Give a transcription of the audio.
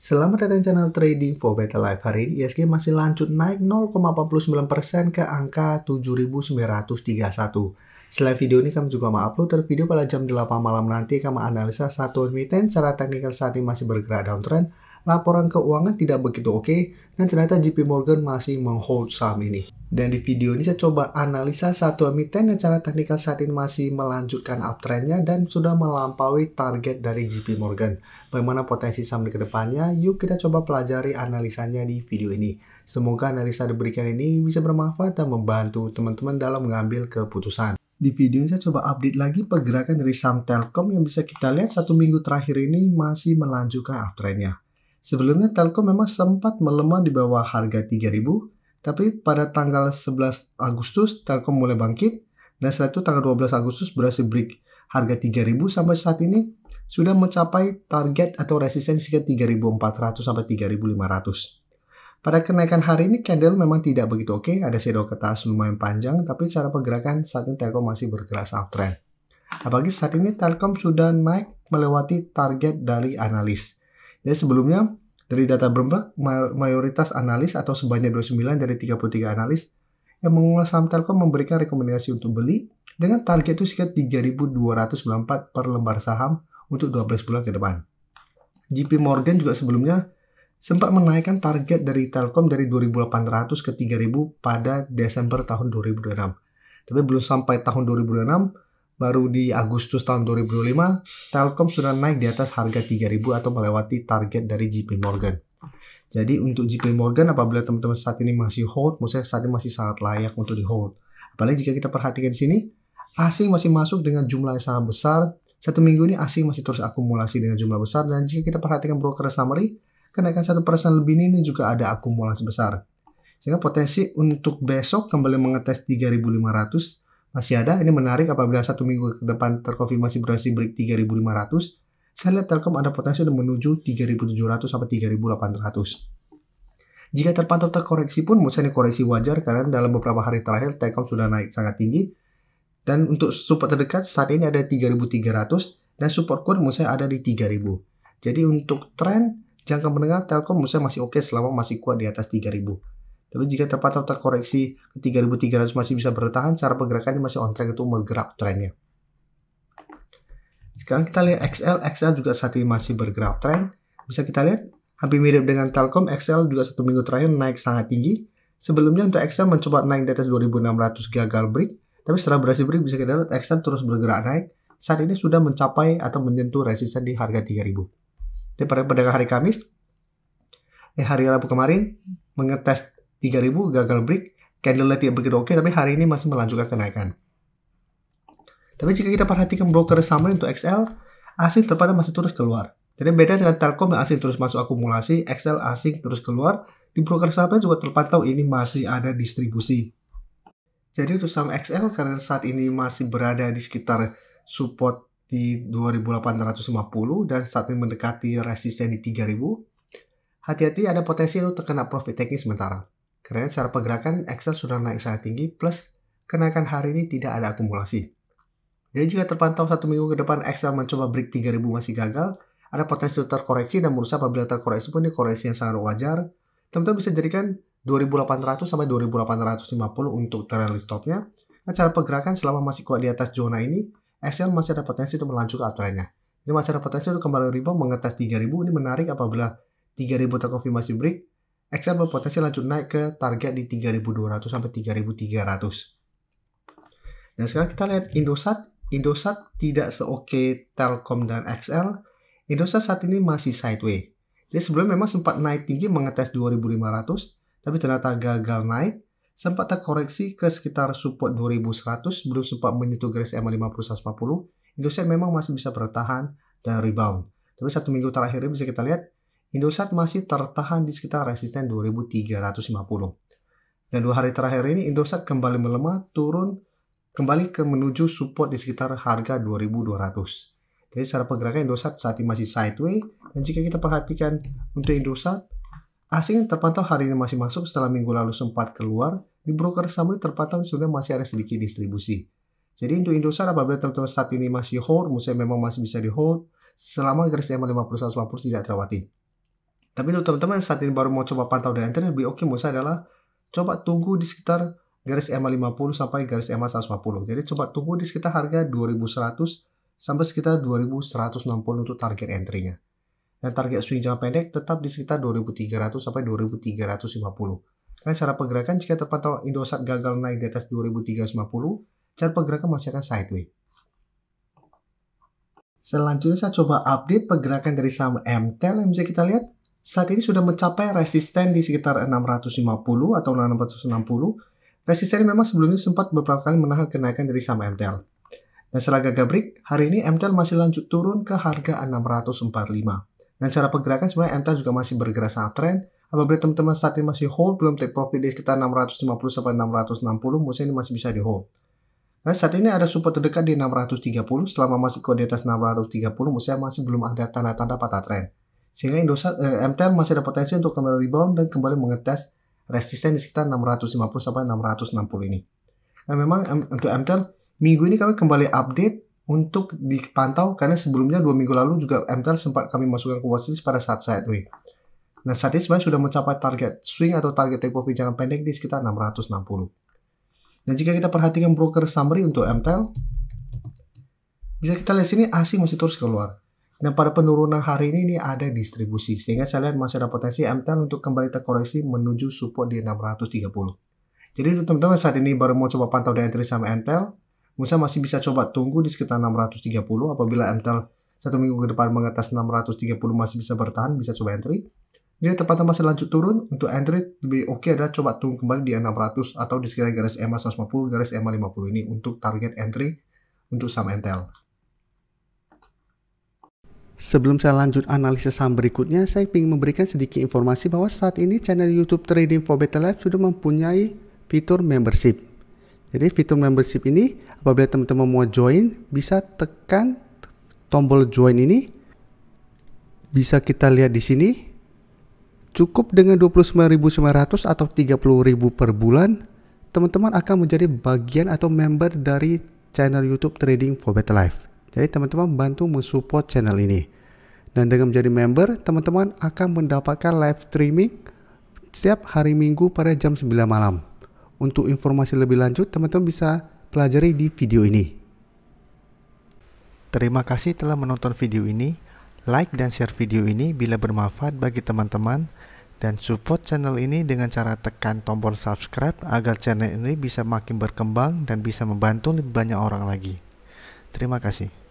Selamat datang di channel Trading for Better Life. Hari ini ISG masih lanjut naik 0,49% ke angka 7.931. Setelah video ini kami juga mengupload video pada jam 8 malam nanti kami analisa satu emiten secara teknikal saat ini masih bergerak downtrend. Laporan keuangan tidak begitu oke dan ternyata JP Morgan masih menghold saham ini. Dan di video ini saya coba analisa satu emiten yang secara teknikal saat ini masih melanjutkan uptrendnya dan sudah melampaui target dari JP Morgan. Bagaimana potensi saham di kedepannya? Yuk kita coba pelajari analisanya di video ini. Semoga analisa diberikan ini bisa bermanfaat dan membantu teman-teman dalam mengambil keputusan. Di video ini saya coba update lagi pergerakan dari saham Telkom yang bisa kita lihat satu minggu terakhir ini masih melanjutkan uptrendnya. Sebelumnya Telkom memang sempat melemah di bawah harga 3.000, tapi pada tanggal 11 Agustus Telkom mulai bangkit dan setelah itu tanggal 12 Agustus berhasil break harga 3.000 sampai saat ini sudah mencapai target atau resistensi ke 3.400 sampai 3.500. Pada kenaikan hari ini candle memang tidak begitu oke, ada shadow ke atas lumayan panjang, tapi cara pergerakan saat ini Telkom masih bergerak uptrend. Apalagi saat ini Telkom sudah naik melewati target dari analis. Jadi sebelumnya dari data Bloomberg, mayoritas analis atau sebanyak 29 dari 33 analis yang mengulas saham Telkom memberikan rekomendasi untuk beli dengan target itu sekitar 3.294 per lembar saham untuk 12 bulan ke depan. JP Morgan juga sebelumnya sempat menaikkan target dari Telkom dari 2.800 ke 3.000 pada Desember tahun 2026. Tapi belum sampai tahun 2026, baru di Agustus tahun 2025, Telkom sudah naik di atas harga 3.000 atau melewati target dari JP Morgan. Jadi untuk JP Morgan apabila teman-teman saat ini masih hold, maksudnya saat ini masih sangat layak untuk di hold. Apalagi jika kita perhatikan di sini, asing masih masuk dengan jumlah yang sangat besar. Satu minggu ini asing masih terus akumulasi dengan jumlah besar, dan jika kita perhatikan broker summary, kenaikan 1% lebih ini juga ada akumulasi besar. Sehingga potensi untuk besok kembali mengetes 3.500 masih ada. Ini menarik apabila satu minggu ke depan terkonfirmasi berhasil break 3.500. Saya lihat Telkom ada potensi untuk menuju 3.700 sampai 3.800. Jika terpantau terkoreksi pun, menurut saya ini koreksi wajar karena dalam beberapa hari terakhir Telkom sudah naik sangat tinggi. Dan untuk support terdekat saat ini ada 3.300 dan support kuat menurut saya ada di 3.000. Jadi untuk tren jangka menengah Telkom menurut saya masih oke selama masih kuat di atas 3.000. Tapi jika terpantau terkoreksi ke 3.300 masih bisa bertahan, cara pergerakan ini masih on track untuk bergerak trennya. Sekarang kita lihat XL juga saat ini masih bergerak tren. Bisa kita lihat hampir mirip dengan Telkom, XL juga satu minggu terakhir naik sangat tinggi. Sebelumnya untuk XL mencoba naik di atas 2.600 gagal break, tapi setelah berhasil break bisa kita lihat XL terus bergerak naik. Saat ini sudah mencapai atau menyentuh resisten di harga 3.000. Dan pada perdagangan hari Kamis, hari Rabu kemarin mengetes 3.000 gagal break, candle tidak begitu oke, tapi hari ini masih melanjutkan kenaikan. Tapi jika kita perhatikan broker summary untuk XL, asing terpantau masih terus keluar. Jadi beda dengan Telkom yang asing terus masuk akumulasi, XL asing terus keluar. Di broker summary juga terpantau ini masih ada distribusi. Jadi untuk saham XL karena saat ini masih berada di sekitar support di 2.850 dan saat ini mendekati resisten di 3.000, hati-hati ada potensi untuk terkena profit taking sementara. Karena secara pergerakan XL sudah naik sangat tinggi plus kenaikan hari ini tidak ada akumulasi. Jadi jika terpantau satu minggu ke depan XL mencoba break 3.000 masih gagal, ada potensi terkoreksi dan menurut saya apabila terkoreksi pun ini koreksi yang sangat wajar. Teman-teman bisa jadikan 2.800 sampai 2.850 untuk trailing stopnya. Nah, cara pergerakan selama masih kuat di atas zona ini, XL masih ada potensi untuk melanjutkan uptrendnya. Ini masih ada potensi untuk kembali rebound mengetes 3.000. Ini menarik apabila 3.000 terkonfirmasi break, XL berpotensi lanjut naik ke target di 3.200 sampai 3.300. Dan sekarang kita lihat Indosat tidak seoke Telkom dan XL. Indosat saat ini masih sideways. Jadi sebelumnya memang sempat naik tinggi mengetes 2.500, tapi ternyata gagal naik. Sempat terkoreksi ke sekitar support 2.100, belum sempat menyentuh garis EMA 50-140. Indosat memang masih bisa bertahan dan rebound. Tapi satu minggu terakhir ini bisa kita lihat Indosat masih tertahan di sekitar resisten 2.350. Dan 2 hari terakhir ini Indosat kembali melemah, turun kembali ke menuju support di sekitar harga 2.200. Jadi secara pergerakan Indosat saat ini masih sideways. Dan jika kita perhatikan untuk Indosat, asing terpantau hari ini masih masuk setelah minggu lalu sempat keluar. Di broker summary terpantau sudah masih ada sedikit distribusi. Jadi untuk Indosat apabila teman-teman saat ini masih hold, menurut saya memang masih bisa di hold selama garis EMA 50-140 tidak terlewati. Tapi untuk teman-teman saat ini baru mau coba pantau dan entry, lebih oke menurut saya adalah coba tunggu di sekitar garis EMA 50 sampai garis EMA 150. Jadi coba tunggu di sekitar harga 2100 sampai sekitar 2160 untuk target entry-nya. Dan target swing jangka pendek tetap di sekitar 2300 sampai 2350. Karena cara pergerakan jika terpantau Indosat gagal naik di atas 2350, cara pergerakan masih akan sideways. Selanjutnya saya coba update pergerakan dari saham MTEL yang bisa kita lihat. Saat ini sudah mencapai resisten di sekitar 650 atau 660. Resisten memang sebelumnya sempat beberapa kali menahan kenaikan dari saham MTEL. Dan setelah gagal break, hari ini MTEL masih lanjut turun ke harga 645. Dan secara pergerakan sebenarnya MTEL juga masih bergerak sangat trend. Apabila teman-teman saat ini masih hold, belum take profit di sekitar 650 sampai 660, menurut ini masih bisa di hold. Nah, saat ini ada support terdekat di 630, selama masih kode di atas 630, menurut saya masih belum ada tanda-tanda patah trend. Sehingga Indosat MTEL masih ada potensi untuk kembali rebound dan kembali mengetes resisten di sekitar 650 sampai 660 ini. Nah, memang untuk MTEL minggu ini kami kembali update untuk dipantau karena sebelumnya 2 minggu lalu juga MTEL sempat kami masukkan ke watchlist pada saat sideways. Nah, saat ini sebenarnya sudah mencapai target swing atau target take profit jangka pendek di sekitar 660. Dan jika kita perhatikan broker summary untuk MTEL, bisa kita lihat sini asing masih terus keluar. Dan pada penurunan hari ini ada distribusi, sehingga saya lihat masih ada potensi MTEL untuk kembali terkoreksi menuju support di 630. Jadi untuk teman-teman saat ini baru mau coba pantau dan entry sama MTEL, Musa masih bisa coba tunggu di sekitar 630. Apabila MTEL 1 minggu ke depan mengatas 630 masih bisa bertahan, bisa coba entry. Jika tempatnya masih lanjut turun, untuk entry lebih oke adalah coba tunggu kembali di 600 atau di sekitar garis EMA 150, garis EMA 50 ini untuk target entry untuk saham MTEL. Sebelum saya lanjut analisis saham berikutnya, saya ingin memberikan sedikit informasi bahwa saat ini channel YouTube Trading for Better Life sudah mempunyai fitur membership. Jadi fitur membership ini apabila teman-teman mau join, bisa tekan tombol join ini. Bisa kita lihat di sini. Cukup dengan 29.900 atau 30.000 per bulan, teman-teman akan menjadi bagian atau member dari channel YouTube Trading for Better Life. Jadi teman-teman bantu mensupport channel ini. Dan dengan menjadi member, teman-teman akan mendapatkan live streaming setiap hari Minggu pada jam 9 malam. Untuk informasi lebih lanjut, teman-teman bisa pelajari di video ini. Terima kasih telah menonton video ini. Like dan share video ini bila bermanfaat bagi teman-teman. Dan support channel ini dengan cara tekan tombol subscribe agar channel ini bisa makin berkembang dan bisa membantu lebih banyak orang lagi. Terima kasih.